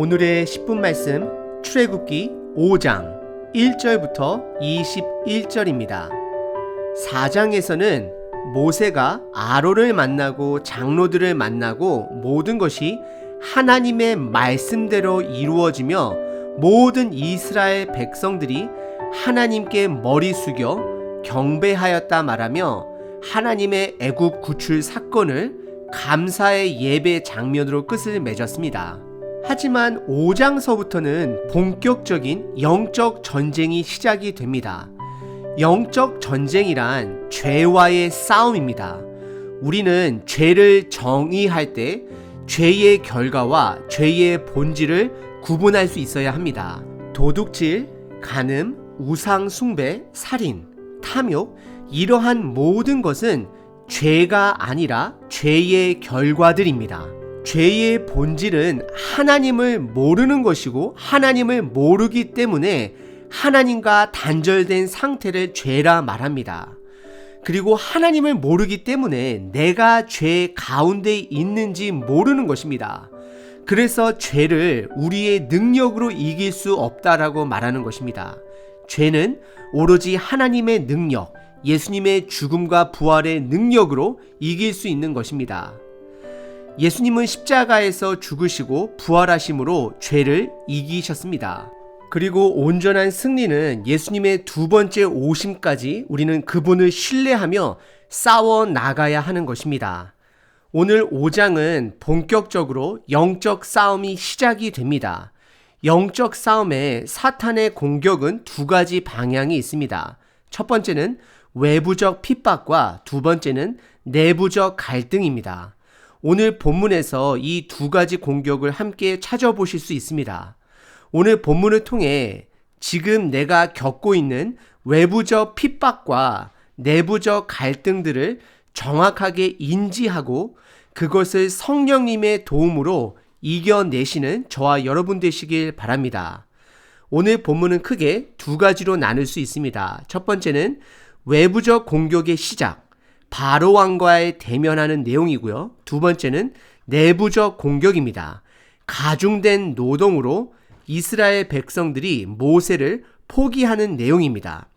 오늘의 10분 말씀 출애굽기 5장 1절부터 21절입니다. 4장에서는 모세가 아론을 만나고 장로들을 만나고 모든 것이 하나님의 말씀대로 이루어지며 모든 이스라엘 백성들이 하나님께 머리 숙여 경배하였다 말하며 하나님의 애굽 구출 사건을 감사의 예배 장면으로 끝을 맺었습니다. 하지만 5장서부터는 본격적인 영적 전쟁이 시작이 됩니다. 영적 전쟁이란 죄와의 싸움입니다. 우리는 죄를 정의할 때 죄의 결과와 죄의 본질을 구분할 수 있어야 합니다. 도둑질, 간음, 우상 숭배, 살인, 탐욕, 이러한 모든 것은 죄가 아니라 죄의 결과들입니다. 죄의 본질은 하나님을 모르는 것이고 하나님을 모르기 때문에 하나님과 단절된 상태를 죄라 말합니다. 그리고 하나님을 모르기 때문에 내가 죄 가운데 있는지 모르는 것입니다. 그래서 죄를 우리의 능력으로 이길 수 없다라고 말하는 것입니다. 죄는 오로지 하나님의 능력, 예수님의 죽음과 부활의 능력으로 이길 수 있는 것입니다. 예수님은 십자가에서 죽으시고 부활하심으로 죄를 이기셨습니다. 그리고 온전한 승리는 예수님의 두 번째 오심까지 우리는 그분을 신뢰하며 싸워 나가야 하는 것입니다. 오늘 5장은 본격적으로 영적 싸움이 시작이 됩니다. 영적 싸움에 사탄의 공격은 두 가지 방향이 있습니다. 첫 번째는 외부적 핍박과 두 번째는 내부적 갈등입니다. 오늘 본문에서 이 두 가지 공격을 함께 찾아보실 수 있습니다. 오늘 본문을 통해 지금 내가 겪고 있는 외부적 핍박과 내부적 갈등들을 정확하게 인지하고 그것을 성령님의 도움으로 이겨내시는 저와 여러분 되시길 바랍니다. 오늘 본문은 크게 두 가지로 나눌 수 있습니다. 첫 번째는 외부적 공격의 시작, 바로 왕과의 대면하는 내용이고요. 두 번째는 내부적 공격입니다. 가중된 노동으로 이스라엘 백성들이 모세를 포기하는 내용입니다.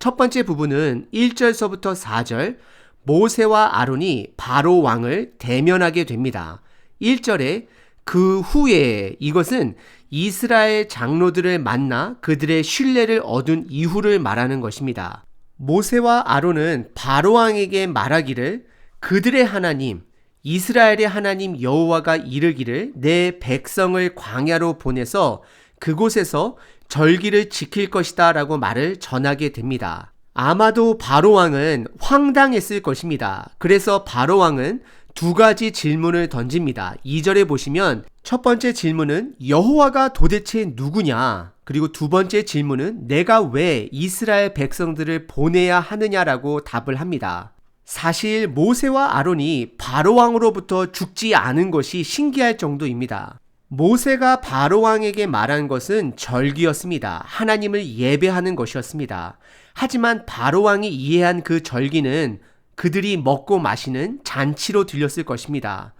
첫 번째 부분은 1절서부터 4절, 모세와 아론이 바로 왕을 대면하게 됩니다. 1절에 그 후에, 이것은 이스라엘 장로들을 만나 그들의 신뢰를 얻은 이후를 말하는 것입니다. 모세와 아론은 바로왕에게 말하기를 그들의 하나님, 이스라엘의 하나님 여호와가 이르기를 내 백성을 광야로 보내서 그곳에서 절기를 지킬 것이다 라고 말을 전하게 됩니다. 아마도 바로왕은 황당했을 것입니다. 그래서 바로왕은 두 가지 질문을 던집니다. 2절에 보시면 첫 번째 질문은 여호와가 도대체 누구냐? 그리고 두 번째 질문은 내가 왜 이스라엘 백성들을 보내야 하느냐라고 답을 합니다. 사실 모세와 아론이 바로왕으로부터 죽지 않은 것이 신기할 정도입니다. 모세가 바로왕에게 말한 것은 절기였습니다. 하나님을 예배하는 것이었습니다. 하지만 바로왕이 이해한 그 절기는 그들이 먹고 마시는 잔치로 들렸을 것입니다.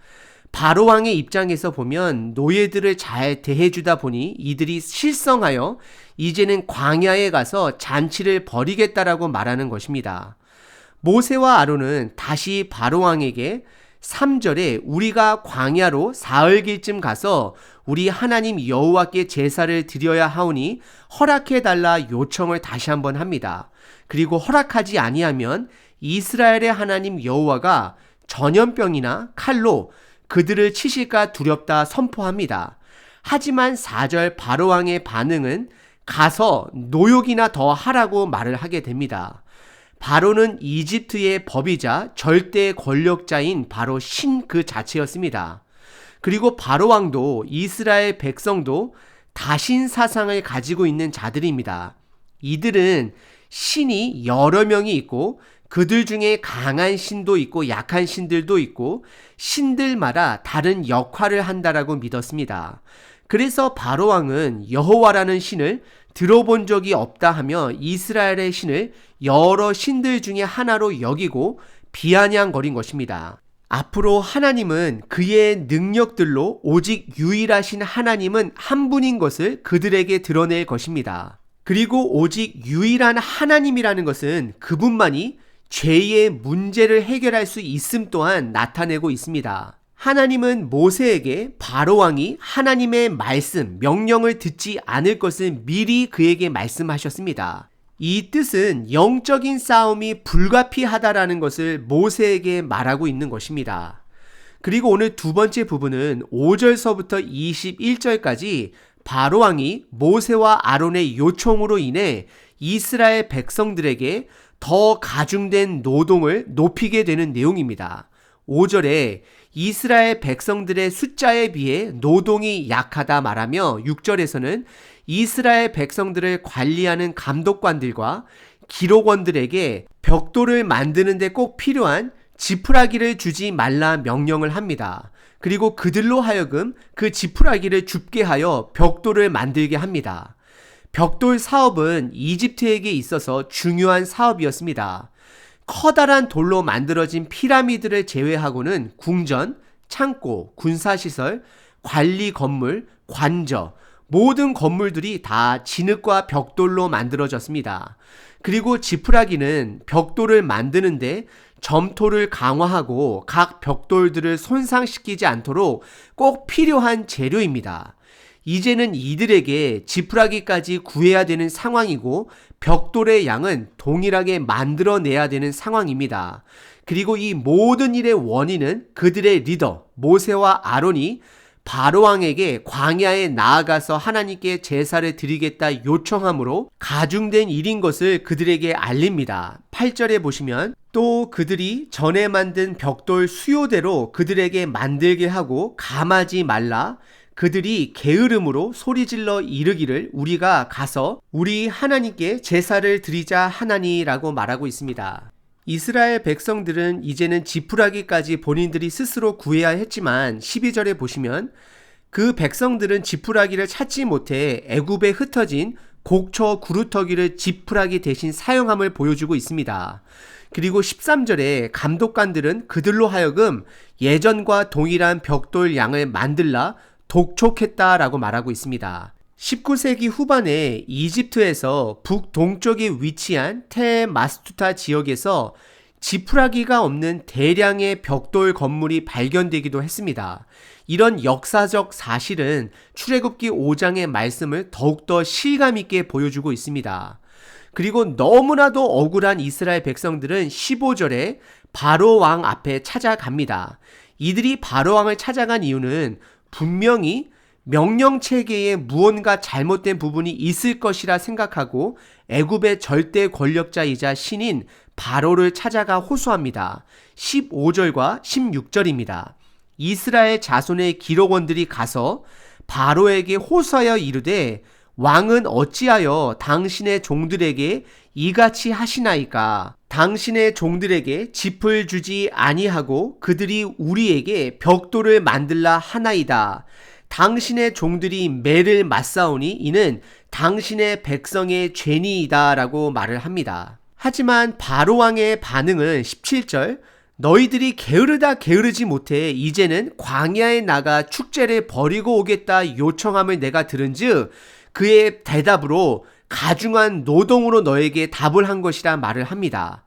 바로왕의 입장에서 보면 노예들을 잘 대해주다 보니 이들이 실성하여 이제는 광야에 가서 잔치를 벌이겠다라고 말하는 것입니다. 모세와 아론은 다시 바로왕에게 3절에 우리가 광야로 사흘길쯤 가서 우리 하나님 여호와께 제사를 드려야 하오니 허락해달라 요청을 다시 한번 합니다. 그리고 허락하지 아니하면 이스라엘의 하나님 여호와가 전염병이나 칼로 그들을 치실까 두렵다 선포합니다. 하지만 4절 바로왕의 반응은 가서 노역이나 더 하라고 말을 하게 됩니다. 바로는 이집트의 법이자 절대 권력자인 바로 신 그 자체였습니다. 그리고 바로왕도 이스라엘 백성도 다신 사상을 가지고 있는 자들입니다. 이들은 신이 여러 명이 있고 그들 중에 강한 신도 있고 약한 신들도 있고 신들마다 다른 역할을 한다라고 믿었습니다. 그래서 바로왕은 여호와라는 신을 들어본 적이 없다 하며 이스라엘의 신을 여러 신들 중에 하나로 여기고 비아냥거린 것입니다. 앞으로 하나님은 그의 능력들로 오직 유일하신 하나님은 한 분인 것을 그들에게 드러낼 것입니다. 그리고 오직 유일한 하나님이라는 것은 그분만이 죄의 문제를 해결할 수 있음 또한 나타내고 있습니다. 하나님은 모세에게 바로왕이 하나님의 말씀, 명령을 듣지 않을 것을 미리 그에게 말씀하셨습니다. 이 뜻은 영적인 싸움이 불가피하다라는 것을 모세에게 말하고 있는 것입니다. 그리고 오늘 두 번째 부분은 5절서부터 21절까지 바로왕이 모세와 아론의 요청으로 인해 이스라엘 백성들에게 더 가중된 노동을 높이게 되는 내용입니다. 5절에 이스라엘 백성들의 숫자에 비해 노동이 약하다 말하며 6절에서는 이스라엘 백성들을 관리하는 감독관들과 기록원들에게 벽돌을 만드는 데 꼭 필요한 지푸라기를 주지 말라 명령을 합니다. 그리고 그들로 하여금 그 지푸라기를 줍게 하여 벽돌을 만들게 합니다. 벽돌 사업은 이집트에게 있어서 중요한 사업이었습니다. 커다란 돌로 만들어진 피라미드를 제외하고는 궁전, 창고, 군사시설, 관리 건물, 관저, 모든 건물들이 다 진흙과 벽돌로 만들어졌습니다. 그리고 지푸라기는 벽돌을 만드는데 점토를 강화하고 각 벽돌들을 손상시키지 않도록 꼭 필요한 재료입니다. 이제는 이들에게 지푸라기까지 구해야 되는 상황이고 벽돌의 양은 동일하게 만들어내야 되는 상황입니다. 그리고 이 모든 일의 원인은 그들의 리더 모세와 아론이 바로왕에게 광야에 나아가서 하나님께 제사를 드리겠다 요청함으로 가중된 일인 것을 그들에게 알립니다. 8절에 보시면 또 그들이 전에 만든 벽돌 수요대로 그들에게 만들게 하고 감하지 말라. 그들이 게으름으로 소리질러 이르기를 우리가 가서 우리 하나님께 제사를 드리자 하나니라고 말하고 있습니다. 이스라엘 백성들은 이제는 지푸라기까지 본인들이 스스로 구해야 했지만 12절에 보시면 그 백성들은 지푸라기를 찾지 못해 애굽에 흩어진 곡처 구루터기를 지푸라기 대신 사용함을 보여주고 있습니다. 그리고 13절에 감독관들은 그들로 하여금 예전과 동일한 벽돌 양을 만들라 독촉했다라고 말하고 있습니다. 19세기 후반에 이집트에서 북동쪽에 위치한 테마스투타 지역에서 지푸라기가 없는 대량의 벽돌 건물이 발견되기도 했습니다. 이런 역사적 사실은 출애굽기 5장의 말씀을 더욱더 실감있게 보여주고 있습니다. 그리고 너무나도 억울한 이스라엘 백성들은 15절에 바로왕 앞에 찾아갑니다. 이들이 바로왕을 찾아간 이유는 분명히 명령체계에 무언가 잘못된 부분이 있을 것이라 생각하고 애굽의 절대 권력자이자 신인 바로를 찾아가 호소합니다. 15절과 16절입니다. 이스라엘 자손의 기록원들이 가서 바로에게 호소하여 이르되 왕은 어찌하여 당신의 종들에게 이같이 하시나이까? 당신의 종들에게 짚을 주지 아니하고 그들이 우리에게 벽돌을 만들라 하나이다. 당신의 종들이 매를 맞사오니 이는 당신의 백성의 죄니이다 라고 말을 합니다. 하지만 바로왕의 반응은 17절 너희들이 게으르지 못해 이제는 광야에 나가 축제를 벌이고 오겠다 요청함을 내가 들은즉 그의 대답으로 가중한 노동으로 너에게 답을 한 것이라 말을 합니다.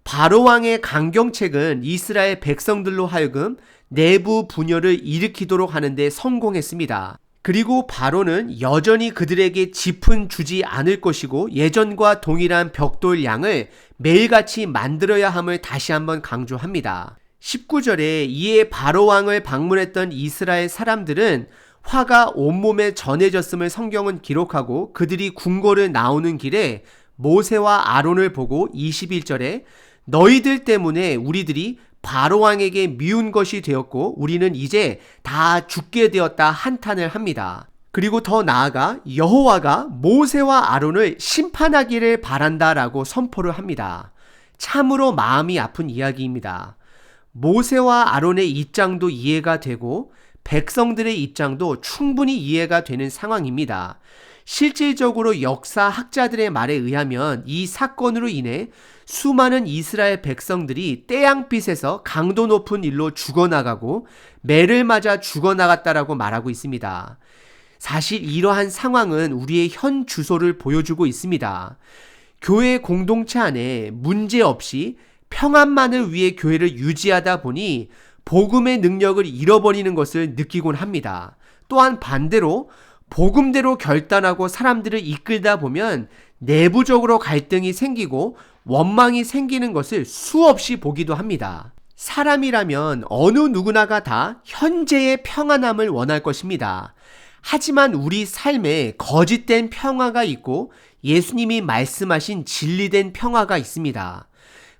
바로왕의 강경책은 이스라엘 백성들로 하여금 내부 분열을 일으키도록 하는데 성공했습니다. 그리고 바로는 여전히 그들에게 짚은 주지 않을 것이고 예전과 동일한 벽돌 양을 매일같이 만들어야 함을 다시 한번 강조합니다. 19절에 이에 바로왕을 방문했던 이스라엘 사람들은 화가 온몸에 전해졌음을 성경은 기록하고 그들이 궁궐을 나오는 길에 모세와 아론을 보고 21절에 너희들 때문에 우리들이 바로왕에게 미운 것이 되었고 우리는 이제 다 죽게 되었다 한탄을 합니다. 그리고 더 나아가 여호와가 모세와 아론을 심판하기를 바란다라고 선포를 합니다. 참으로 마음이 아픈 이야기입니다. 모세와 아론의 입장도 이해가 되고 백성들의 입장도 충분히 이해가 되는 상황입니다. 실질적으로 역사학자들의 말에 의하면 이 사건으로 인해 수많은 이스라엘 백성들이 태양빛에서 강도 높은 일로 죽어나가고 매를 맞아 죽어나갔다라고 말하고 있습니다. 사실 이러한 상황은 우리의 현 주소를 보여주고 있습니다. 교회 공동체 안에 문제 없이 평안만을 위해 교회를 유지하다 보니 복음의 능력을 잃어버리는 것을 느끼곤 합니다. 또한 반대로 복음대로 결단하고 사람들을 이끌다 보면 내부적으로 갈등이 생기고 원망이 생기는 것을 수없이 보기도 합니다. 사람이라면 어느 누구나가 다 현재의 평안함을 원할 것입니다. 하지만 우리 삶에 거짓된 평화가 있고 예수님이 말씀하신 진리된 평화가 있습니다.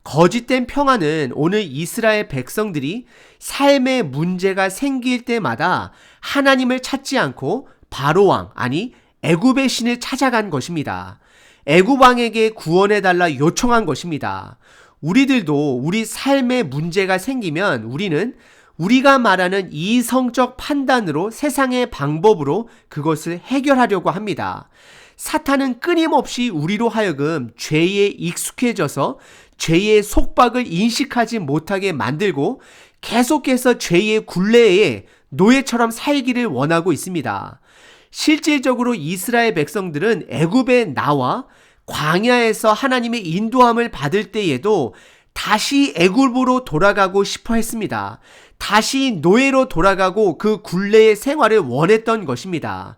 거짓된 평화는 오늘 이스라엘 백성들이 삶의 문제가 생길 때마다 하나님을 찾지 않고 바로왕, 아니 애굽의 신을 찾아간 것입니다. 애굽왕에게 구원해달라 요청한 것입니다. 우리들도 우리 삶의 문제가 생기면 우리는 우리가 말하는 이성적 판단으로 세상의 방법으로 그것을 해결하려고 합니다. 사탄은 끊임없이 우리로 하여금 죄에 익숙해져서 죄의 속박을 인식하지 못하게 만들고 계속해서 죄의 굴레에 노예처럼 살기를 원하고 있습니다. 실질적으로 이스라엘 백성들은 애굽에 나와 광야에서 하나님의 인도함을 받을 때에도 다시 애굽으로 돌아가고 싶어 했습니다. 다시 노예로 돌아가고 그 굴레의 생활을 원했던 것입니다.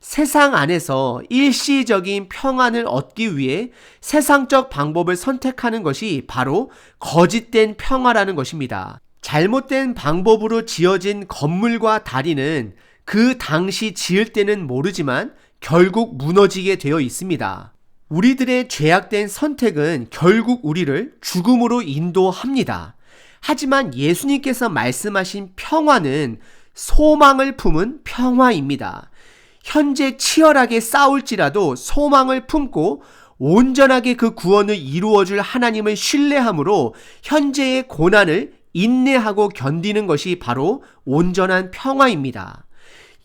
세상 안에서 일시적인 평안을 얻기 위해 세상적 방법을 선택하는 것이 바로 거짓된 평화라는 것입니다. 잘못된 방법으로 지어진 건물과 다리는 그 당시 지을 때는 모르지만 결국 무너지게 되어 있습니다. 우리들의 죄악된 선택은 결국 우리를 죽음으로 인도합니다. 하지만 예수님께서 말씀하신 평화는 소망을 품은 평화입니다. 현재 치열하게 싸울지라도 소망을 품고 온전하게 그 구원을 이루어줄 하나님을 신뢰함으로 현재의 고난을 인내하고 견디는 것이 바로 온전한 평화입니다.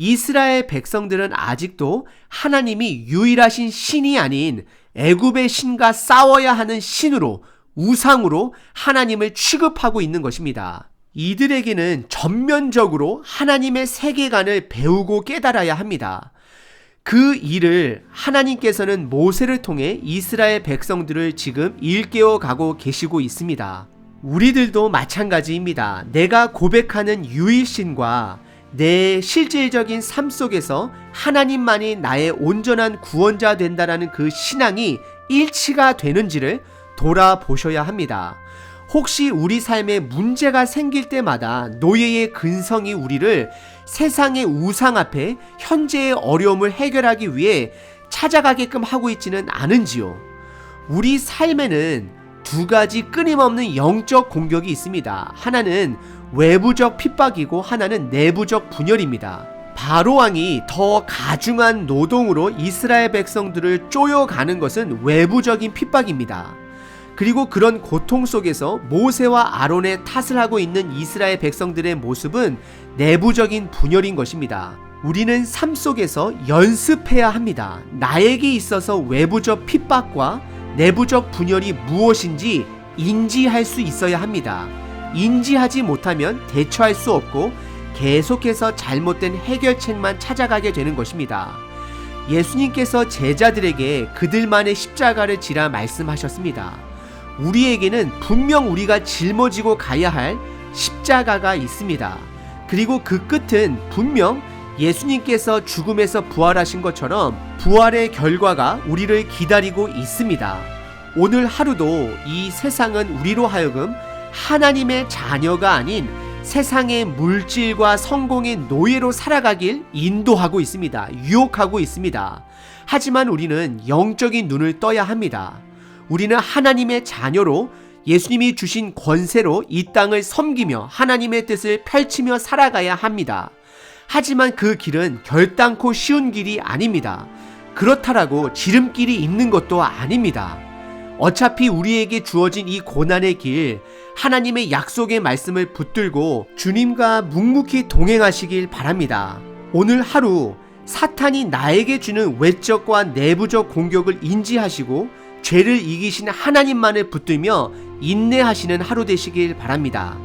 이스라엘 백성들은 아직도 하나님이 유일하신 신이 아닌 애굽의 신과 싸워야 하는 신으로, 우상으로 하나님을 취급하고 있는 것입니다. 이들에게는 전면적으로 하나님의 세계관을 배우고 깨달아야 합니다. 그 일을 하나님께서는 모세를 통해 이스라엘 백성들을 지금 일깨워 가고 계시고 있습니다. 우리들도 마찬가지입니다. 내가 고백하는 유일신과 내 실질적인 삶 속에서 하나님만이 나의 온전한 구원자 된다라는 그 신앙이 일치가 되는지를 돌아보셔야 합니다. 혹시 우리 삶에 문제가 생길 때마다 노예의 근성이 우리를 세상의 우상 앞에 현재의 어려움을 해결하기 위해 찾아가게끔 하고 있지는 않은지요? 우리 삶에는 두 가지 끊임없는 영적 공격이 있습니다. 하나는 외부적 핍박이고 하나는 내부적 분열입니다. 바로왕이 더 가중한 노동으로 이스라엘 백성들을 쪼여가는 것은 외부적인 핍박입니다. 그리고 그런 고통 속에서 모세와 아론의 탓을 하고 있는 이스라엘 백성들의 모습은 내부적인 분열인 것입니다. 우리는 삶 속에서 연습해야 합니다. 나에게 있어서 외부적 핍박과 내부적 분열이 무엇인지 인지할 수 있어야 합니다. 인지하지 못하면 대처할 수 없고 계속해서 잘못된 해결책만 찾아가게 되는 것입니다. 예수님께서 제자들에게 그들만의 십자가를 지라 말씀하셨습니다. 우리에게는 분명 우리가 짊어지고 가야 할 십자가가 있습니다. 그리고 그 끝은 분명 예수님께서 죽음에서 부활하신 것처럼 부활의 결과가 우리를 기다리고 있습니다. 오늘 하루도 이 세상은 우리로 하여금 하나님의 자녀가 아닌 세상의 물질과 성공의 노예로 살아가길 인도하고 있습니다. 유혹하고 있습니다. 하지만 우리는 영적인 눈을 떠야 합니다. 우리는 하나님의 자녀로 예수님이 주신 권세로 이 땅을 섬기며 하나님의 뜻을 펼치며 살아가야 합니다. 하지만 그 길은 결단코 쉬운 길이 아닙니다. 그렇다라고 지름길이 있는 것도 아닙니다. 어차피 우리에게 주어진 이 고난의 길, 하나님의 약속의 말씀을 붙들고 주님과 묵묵히 동행하시길 바랍니다. 오늘 하루 사탄이 나에게 주는 외적과 내부적 공격을 인지하시고 죄를 이기신 하나님만을 붙들며 인내하시는 하루 되시길 바랍니다.